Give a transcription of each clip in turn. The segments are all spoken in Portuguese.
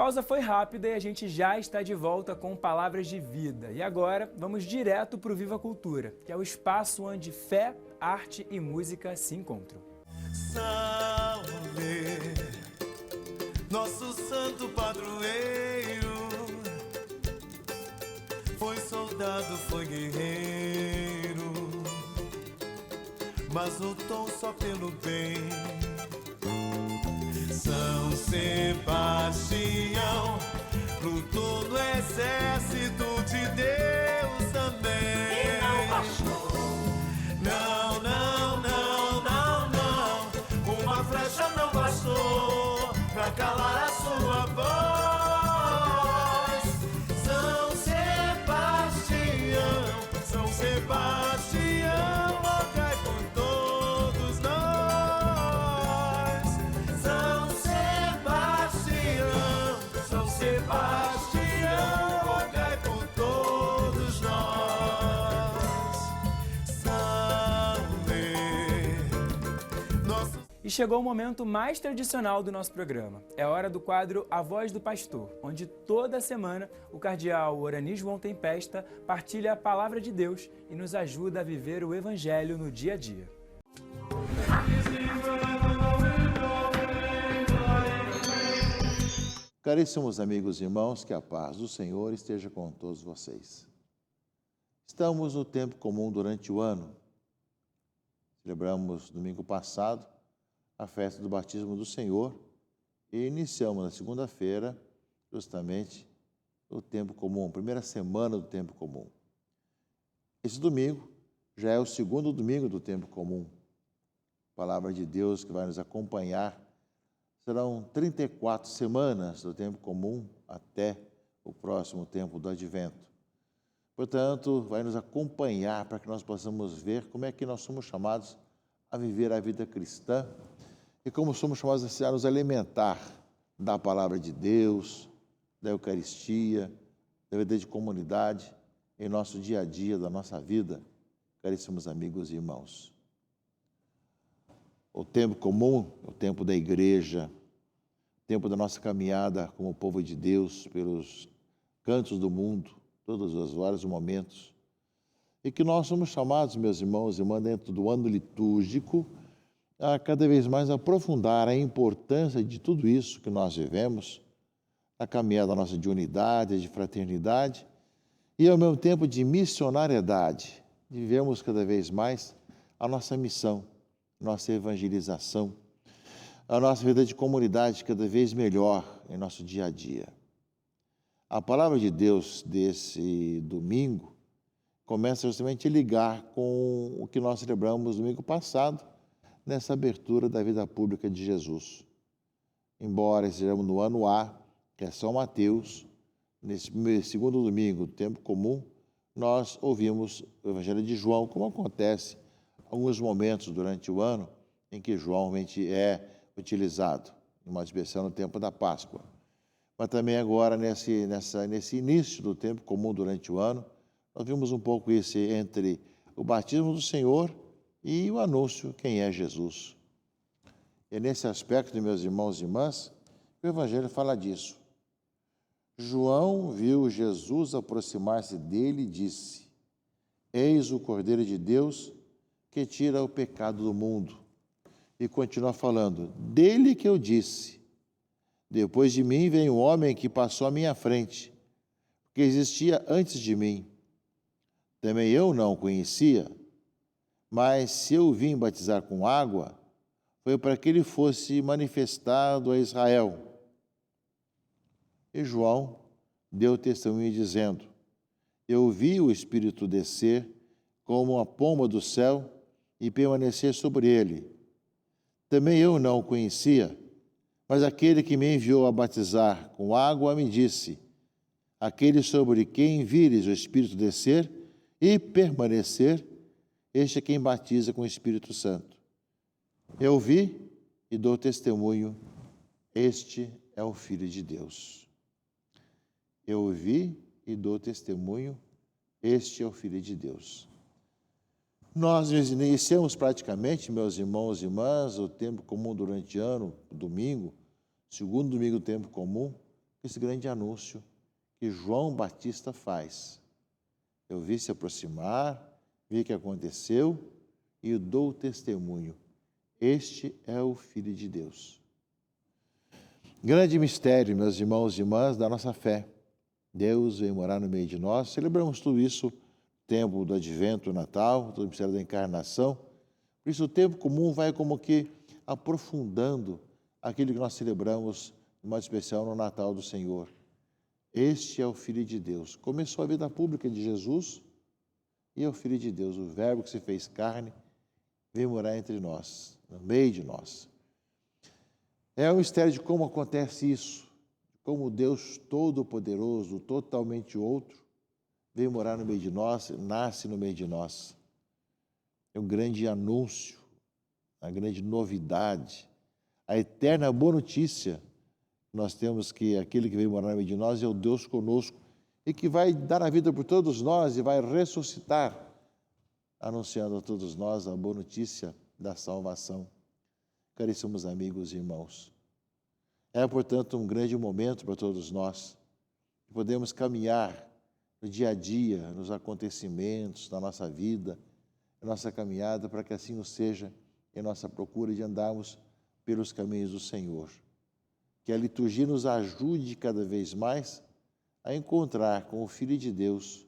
pausa foi rápida e a gente já está de volta com Palavras de Vida. E agora vamos direto para o Viva Cultura, que é o espaço onde fé, arte e música se encontram. Salve, nosso santo padroeiro, foi soldado, foi guerreiro, mas lutou só pelo bem. São Sebastião lutou no exército de Deus também. E não baixou. Não, não, não, não, não. Uma flecha não bastou pra calar a sua voz. São Sebastião, São Sebastião, rogai por todos nós. São Sebastião, São Sebastião, rogai por todos nós. Salve, nosso... E chegou o momento mais tradicional do nosso programa. É hora do quadro A Voz do Pastor, onde toda semana o cardeal Orani João Tempesta partilha a palavra de Deus e nos ajuda a viver o Evangelho no dia a dia. Caríssimos amigos e irmãos, que a paz do Senhor esteja com todos vocês. Estamos no tempo comum durante o ano. Celebramos domingo passado a festa do batismo do Senhor e iniciamos na segunda-feira justamente o tempo comum, primeira semana do tempo comum. Esse domingo já é o segundo domingo do tempo comum. A palavra de Deus que vai nos acompanhar. Serão 34 semanas do tempo comum até o próximo tempo do Advento. Portanto, vai nos acompanhar para que nós possamos ver como é que nós somos chamados a viver a vida cristã e como somos chamados a nos alimentar da palavra de Deus, da Eucaristia, da vida de comunidade em nosso dia a dia, da nossa vida, caríssimos amigos e irmãos. O tempo comum, o tempo da igreja, o tempo da nossa caminhada como povo de Deus pelos cantos do mundo, todos os vários momentos. E que nós somos chamados, meus irmãos e irmãs, dentro do ano litúrgico, a cada vez mais aprofundar a importância de tudo isso que nós vivemos, a caminhada nossa de unidade, de fraternidade e, ao mesmo tempo, de missionariedade, de vivermos cada vez mais a nossa missão, nossa evangelização, a nossa vida de comunidade cada vez melhor em nosso dia a dia. A palavra de Deus desse domingo começa justamente a ligar com o que nós celebramos domingo passado, nessa abertura da vida pública de Jesus. Embora estejamos no ano A, que é São Mateus, nesse segundo domingo do tempo comum, nós ouvimos o Evangelho de João, como acontece alguns momentos durante o ano em que João realmente é utilizado, numa expressão no tempo da Páscoa. Mas também agora, nesse início do tempo comum durante o ano, nós vimos um pouco isso entre o batismo do Senhor e o anúncio quem é Jesus. É nesse aspecto, meus irmãos e irmãs, que o Evangelho fala disso. João viu Jesus aproximar-se dele e disse: Eis o Cordeiro de Deus que tira o pecado do mundo. E continua falando, dele que eu disse, depois de mim vem um homem que passou à minha frente, que existia antes de mim. Também eu não o conhecia, mas se eu vim batizar com água, foi para que ele fosse manifestado a Israel. E João deu testemunho dizendo, eu vi o Espírito descer como uma pomba do céu e permanecer sobre ele. Também eu não o conhecia, mas aquele que me enviou a batizar com água me disse, aquele sobre quem vires o Espírito descer e permanecer, este é quem batiza com o Espírito Santo. Eu vi e dou testemunho, este é o Filho de Deus. Eu vi e dou testemunho, este é o Filho de Deus. Nós iniciamos praticamente, meus irmãos e irmãs, o tempo comum durante o ano, o domingo, segundo domingo do tempo comum, esse grande anúncio que João Batista faz. Eu vi se aproximar, vi o que aconteceu e dou testemunho. Este é o Filho de Deus. Grande mistério, meus irmãos e irmãs, da nossa fé. Deus veio morar no meio de nós. Celebramos tudo isso, tempo do Advento, o Natal, todo o mistério da encarnação. Por isso o tempo comum vai como que aprofundando aquilo que nós celebramos, de modo especial, no Natal do Senhor. Este é o Filho de Deus. Começou a vida pública de Jesus e é o Filho de Deus, o Verbo que se fez carne, veio morar entre nós, no meio de nós. É um mistério de como acontece isso, como Deus Todo-Poderoso, totalmente outro, veio morar no meio de nós, nasce no meio de nós. É um grande anúncio, a grande novidade, a eterna boa notícia. Nós temos que aquele que veio morar no meio de nós é o Deus conosco e que vai dar a vida por todos nós e vai ressuscitar, anunciando a todos nós a boa notícia da salvação. Caríssimos amigos e irmãos, é, portanto, um grande momento para todos nós, que podemos caminhar no dia a dia, nos acontecimentos da nossa vida, na nossa caminhada, para que assim o seja em nossa procura de andarmos pelos caminhos do Senhor. Que a liturgia nos ajude cada vez mais a encontrar com o Filho de Deus,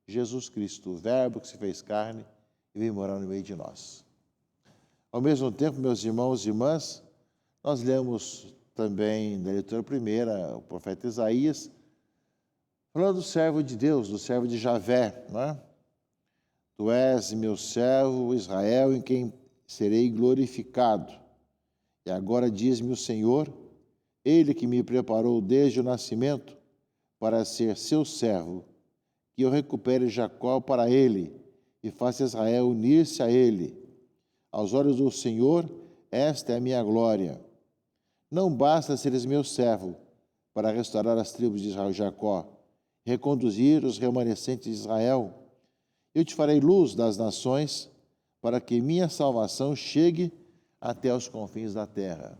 Jesus Cristo, o Verbo que se fez carne e veio morar no meio de nós. Ao mesmo tempo, meus irmãos e irmãs, nós lemos também na leitura primeira o profeta Isaías, falando do servo de Deus, do servo de Javé, não é? Tu és meu servo, Israel, em quem serei glorificado. E agora diz-me o Senhor, Ele que me preparou desde o nascimento para ser seu servo, que eu recupere Jacó para Ele e faça Israel unir-se a Ele. Aos olhos do Senhor, esta é a minha glória. Não basta seres meu servo para restaurar as tribos de Israel e Jacó, reconduzir os remanescentes de Israel. Eu te farei luz das nações, para que minha salvação chegue até os confins da terra.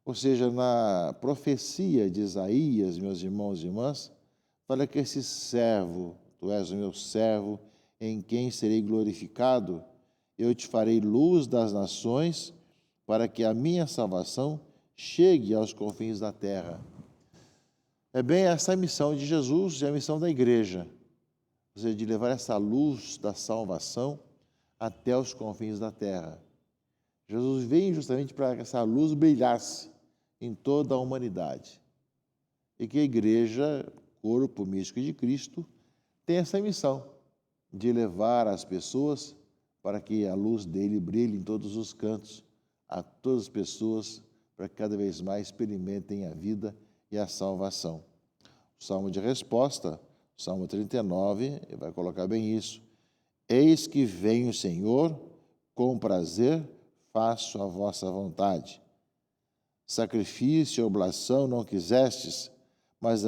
Ou seja, na profecia de Isaías, meus irmãos e irmãs, fala que esse servo, tu és o meu servo, em quem serei glorificado, eu te farei luz das nações, para que a minha salvação chegue aos confins da terra. É bem essa a missão de Jesus e a missão da igreja, ou seja, de levar essa luz da salvação até os confins da terra. Jesus veio justamente para que essa luz brilhasse em toda a humanidade. E que a igreja, corpo místico de Cristo, tem essa missão de levar as pessoas para que a luz dele brilhe em todos os cantos, a todas as pessoas, para que cada vez mais experimentem a vida e a salvação. O Salmo de resposta, o Salmo 39, ele vai colocar bem isso. Eis que vem o Senhor, com prazer faço a vossa vontade. Sacrifício e oblação não quisestes, mas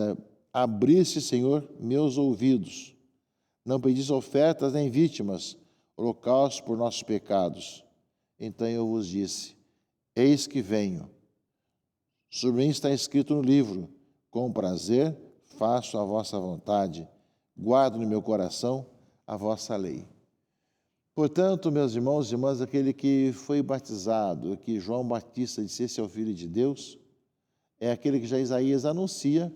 abriste, Senhor, meus ouvidos. Não pedis ofertas nem vítimas, holocaustos por nossos pecados. Então eu vos disse, eis que venho. Sobre mim está escrito no livro, com prazer faço a vossa vontade, guardo no meu coração a vossa lei. Portanto, meus irmãos e irmãs, aquele que foi batizado, que João Batista disse, esse é o Filho de Deus, é aquele que já Isaías anuncia,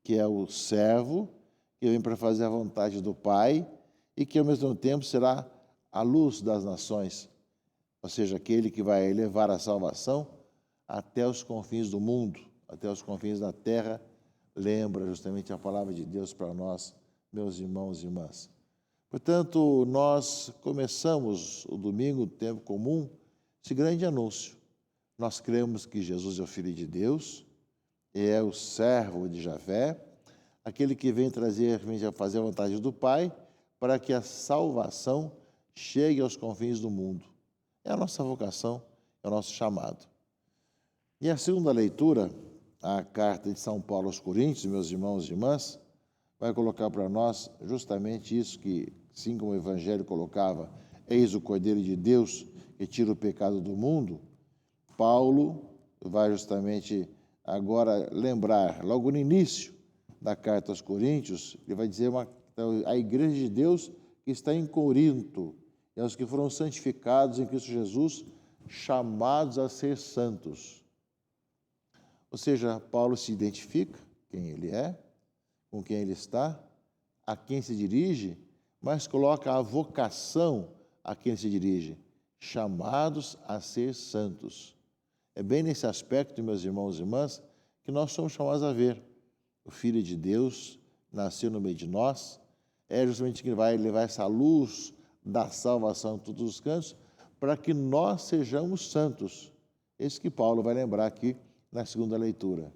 que é o servo, que vem para fazer a vontade do Pai e que, ao mesmo tempo, será a luz das nações, ou seja, aquele que vai levar a salvação até os confins do mundo, até os confins da terra, lembra justamente a palavra de Deus para nós, meus irmãos e irmãs. Portanto, nós começamos o domingo, o tempo comum, esse grande anúncio. Nós cremos que Jesus é o Filho de Deus, é o servo de Javé, aquele que vem fazer a vontade do Pai, para que a salvação chegue aos confins do mundo. É a nossa vocação, é o nosso chamado. E a segunda leitura, a carta de São Paulo aos Coríntios, meus irmãos e irmãs, vai colocar para nós justamente isso que, assim como o Evangelho colocava, eis o Cordeiro de Deus que tira o pecado do mundo, Paulo vai justamente agora lembrar, logo no início da carta aos Coríntios, ele vai dizer a igreja de Deus que está em Corinto, e aos que foram santificados em Cristo Jesus, chamados a ser santos. Ou seja, Paulo se identifica quem ele é, com quem ele está, a quem se dirige, mas coloca a vocação a quem se dirige, chamados a ser santos. É bem nesse aspecto, meus irmãos e irmãs, que nós somos chamados a ver. O Filho de Deus nasceu no meio de nós, é justamente quem vai levar essa luz da salvação em todos os cantos, para que nós sejamos santos. Esse que Paulo vai lembrar aqui na segunda leitura.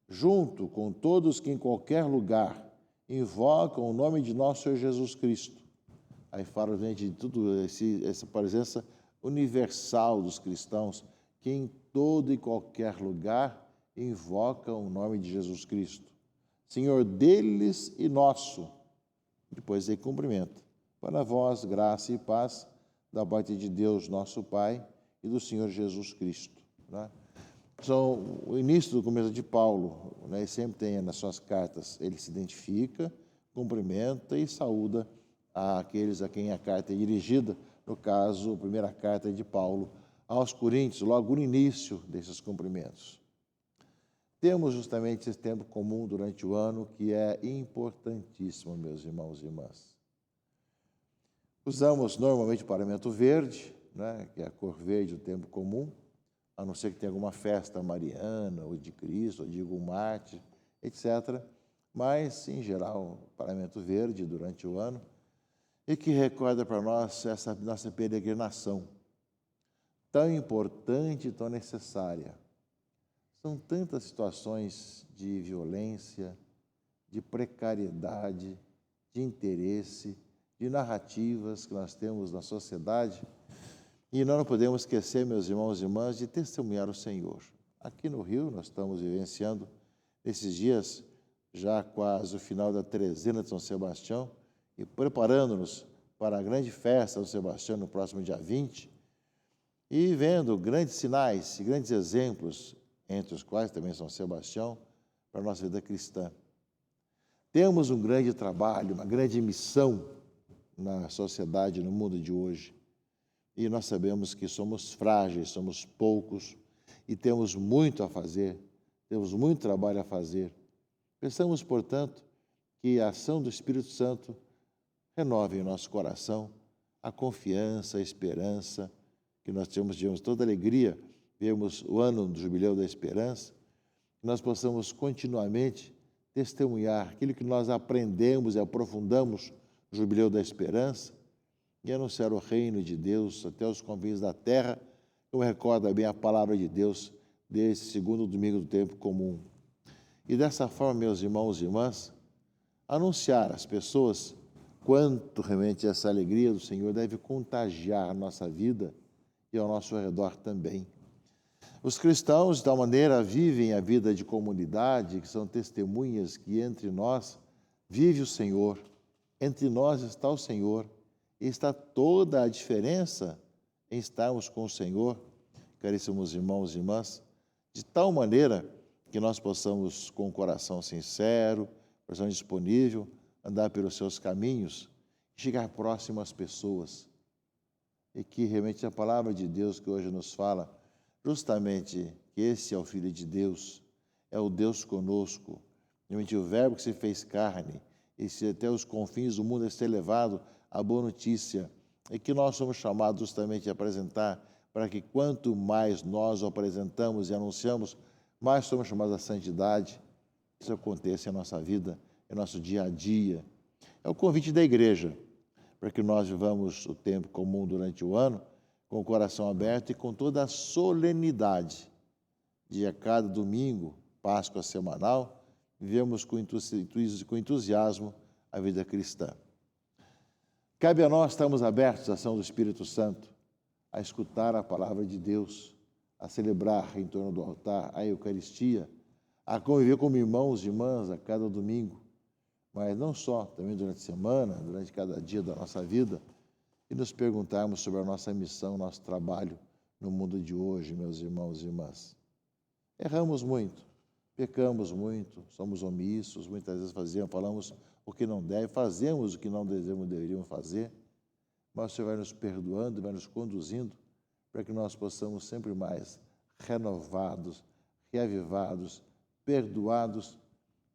Junto com todos que em qualquer lugar invocam o nome de nosso Senhor Jesus Cristo. Aí fala de tudo essa presença universal dos cristãos, que em todo e qualquer lugar invocam o nome de Jesus Cristo, Senhor deles e nosso. Depois aí cumprimenta. Para vós, graça e paz da parte de Deus, nosso Pai, e do Senhor Jesus Cristo. Né? Então, o início do começo de Paulo, né, ele sempre tem nas suas cartas, ele se identifica, cumprimenta e saúda aqueles a quem a carta é dirigida, no caso, a primeira carta de Paulo aos Coríntios, logo no início desses cumprimentos. Temos justamente esse tempo comum durante o ano, que é importantíssimo, meus irmãos e irmãs. Usamos normalmente o paramento verde, né, que é a cor verde do tempo comum, a não ser que tenha alguma festa mariana, ou de Cristo, ou de algum Marte, etc. Mas, em geral, o paramento verde durante o ano, e que recorda para nós essa nossa peregrinação, tão importante e tão necessária. São tantas situações de violência, de precariedade, de interesse, de narrativas que nós temos na sociedade, e nós não podemos esquecer, meus irmãos e irmãs, de testemunhar o Senhor. Aqui no Rio, nós estamos vivenciando, nesses dias, já quase o final da trezena de São Sebastião, e preparando-nos para a grande festa do Sebastião no próximo dia 20, e vendo grandes sinais e grandes exemplos, entre os quais também São Sebastião, para a nossa vida cristã. Temos um grande trabalho, uma grande missão na sociedade, no mundo de hoje. E nós sabemos que somos frágeis, somos poucos e temos muito a fazer, temos muito trabalho a fazer. Pensamos, portanto, que a ação do Espírito Santo renove em nosso coração a confiança, a esperança, que nós tivemos toda alegria, vemos o ano do Jubileu da Esperança, que nós possamos continuamente testemunhar aquilo que nós aprendemos e aprofundamos no Jubileu da Esperança e anunciar o reino de Deus até os confins da terra, como recorda bem a palavra de Deus desse segundo domingo do tempo comum. E dessa forma, meus irmãos e irmãs, anunciar às pessoas quanto realmente essa alegria do Senhor deve contagiar a nossa vida e ao nosso redor também. Os cristãos, de tal maneira, vivem a vida de comunidade, que são testemunhas que entre nós vive o Senhor, entre nós está o Senhor, e está toda a diferença em estarmos com o Senhor, caríssimos irmãos e irmãs, de tal maneira que nós possamos, com o coração sincero, coração disponível, andar pelos seus caminhos, chegar próximo às pessoas. E que realmente a palavra de Deus que hoje nos fala, justamente que esse é o Filho de Deus, é o Deus conosco, realmente o Verbo que se fez carne, e se até os confins do mundo é ser levado a boa notícia, e que nós somos chamados justamente a apresentar, para que quanto mais nós o apresentamos e anunciamos, mais somos chamados à santidade. Isso aconteça em nossa vida, em nosso dia a dia. É o convite da igreja, para que nós vivamos o tempo comum durante o ano, com o coração aberto e com toda a solenidade de a cada domingo, Páscoa semanal, vivemos com entusiasmo a vida cristã. Cabe a nós estarmos abertos à ação do Espírito Santo, a escutar a palavra de Deus, a celebrar em torno do altar a Eucaristia, a conviver como irmãos e irmãs a cada domingo, mas não só, também durante a semana, durante cada dia da nossa vida, e nos perguntarmos sobre a nossa missão, nosso trabalho no mundo de hoje, meus irmãos e irmãs. Erramos muito, pecamos muito, somos omissos, muitas vezes falamos o que não deve, fazemos o que não deveríamos fazer, mas o Senhor vai nos perdoando, vai nos conduzindo para que nós possamos sempre mais renovados, reavivados, perdoados,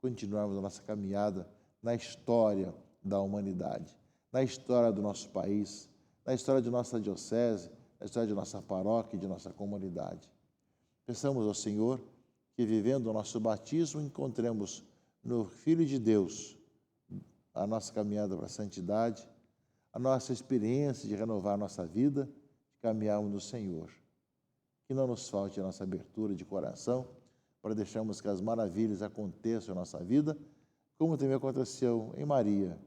continuarmos a nossa caminhada na história da humanidade, na história do nosso país, na história de nossa diocese, na história de nossa paróquia e de nossa comunidade. Peçamos ao Senhor que, vivendo o nosso batismo, encontremos no Filho de Deus a nossa caminhada para a santidade, a nossa experiência de renovar a nossa vida, de caminharmos no Senhor. Que não nos falte a nossa abertura de coração para deixarmos que as maravilhas aconteçam em nossa vida, como também aconteceu em Maria.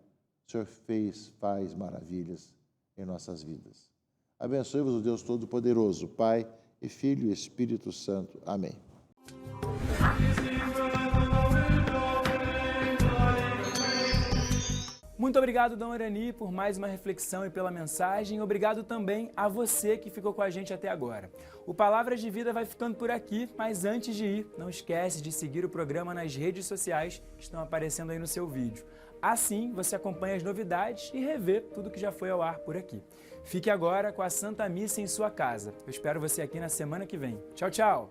O Senhor faz maravilhas em nossas vidas. Abençoe-vos o Deus Todo-Poderoso, Pai e Filho e Espírito Santo. Amém. Muito obrigado, Dom Orani, por mais uma reflexão e pela mensagem. Obrigado também a você que ficou com a gente até agora. O Palavras de Vida vai ficando por aqui, mas antes de ir, não esquece de seguir o programa nas redes sociais que estão aparecendo aí no seu vídeo. Assim, você acompanha as novidades e revê tudo que já foi ao ar por aqui. Fique agora com a Santa Missa em sua casa. Eu espero você aqui na semana que vem. Tchau, tchau!